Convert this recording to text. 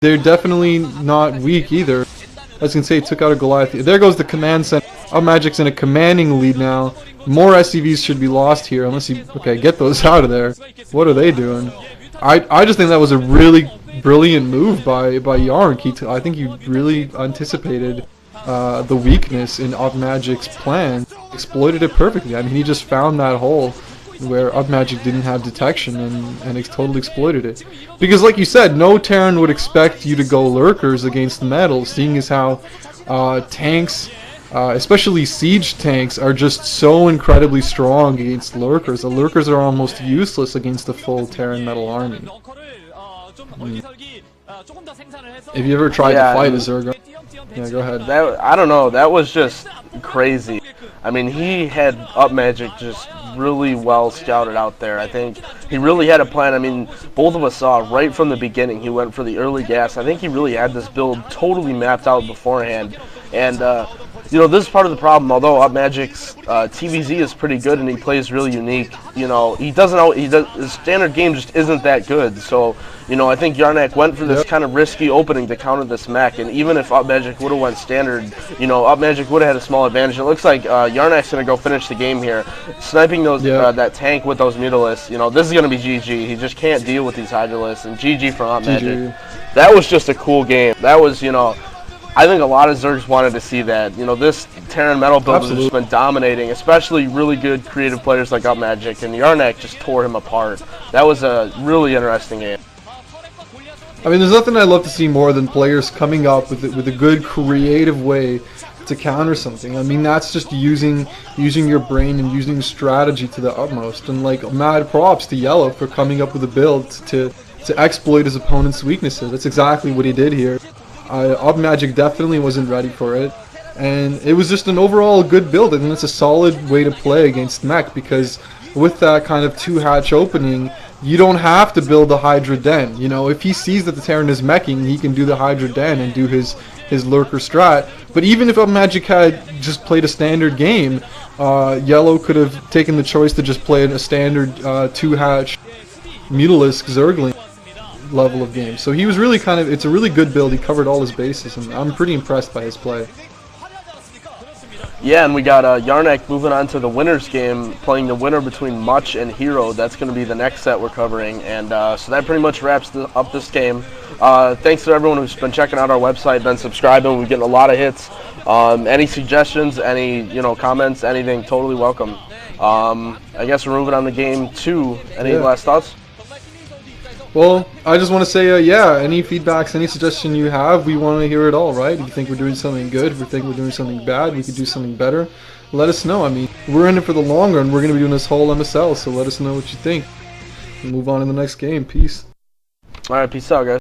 they're definitely not weak either. As you can say, took out a Goliath. There goes the command center. UpMagic's in a commanding lead now. More SCVs should be lost here unless you... Okay, get those out of there. What are they doing? I just think that was a really brilliant move by ArnC. I think he really anticipated the weakness in UpMagic's plan. Exploited it perfectly. I mean, he just found that hole where UpMagic didn't have detection and totally exploited it. Because like you said, no Terran would expect you to go lurkers against metal, seeing as how tanks, especially siege tanks, are just so incredibly strong against lurkers. The lurkers are almost useless against a full Terran metal army. If you ever tried to fight a Zerg... Yeah, go ahead. I don't know, that was just crazy. I mean, he had UpMagic just really well scouted out there. I think he really had a plan. I mean, both of us saw right from the beginning he went for the early gas. I think he really had this build totally mapped out beforehand. And, you know, this is part of the problem. Although UpMagic's TVZ is pretty good and he plays really unique, you know, his standard game just isn't that good. So, you know, I think YellOw went for this kind of risky opening to counter this mech. And even if UpMagic would have went standard, you know, UpMagic would have had a small advantage. It looks like YellOw's going to go finish the game here. Sniping those that tank with those Mutalisks, you know, this is going to be GG. He just can't deal with these Hydralisks. And GG from UpMagic. That was just a cool game. That was, you know... I think a lot of Zergs wanted to see that. You know, this Terran metal build has just been dominating, especially really good creative players like UpMagic, and YellOw just tore him apart. That was a really interesting game. I mean, there's nothing I'd love to see more than players coming up with a good creative way to counter something. I mean, that's just using your brain and using strategy to the utmost. And like, mad props to YellOw for coming up with a build to exploit his opponent's weaknesses. That's exactly what he did here. UpMagic definitely wasn't ready for it, and it was just an overall good build. I think it's a solid way to play against mech, because with that kind of 2-hatch opening, you don't have to build a Hydra Den. You know, if he sees that the Terran is meching, he can do the Hydra Den and do his lurker strat. But even if UpMagic had just played a standard game, YellOw could have taken the choice to just play a standard 2-hatch Mutalisk Zergling level of game. So he was really it's a really good build. He covered all his bases, and I'm pretty impressed by his play. Yeah, and we got YellOw moving on to the winners game, playing the winner between Much and Hero. That's going to be the next set we're covering, and so that pretty much wraps up this game. Thanks to everyone who's been checking out our website, been subscribing. We're getting a lot of hits. Any suggestions, any comments, anything, totally welcome. I guess we're moving on to game 2. Any last thoughts? Well, I just want to say, yeah, any feedbacks, any suggestion you have, we want to hear it all, right? If you think we're doing something good, if we think we're doing something bad, we could do something better, let us know. I mean, we're in it for the long run. We're going to be doing this whole MSL, so let us know what you think. We'll move on to the next game. Peace. All right, peace out, guys.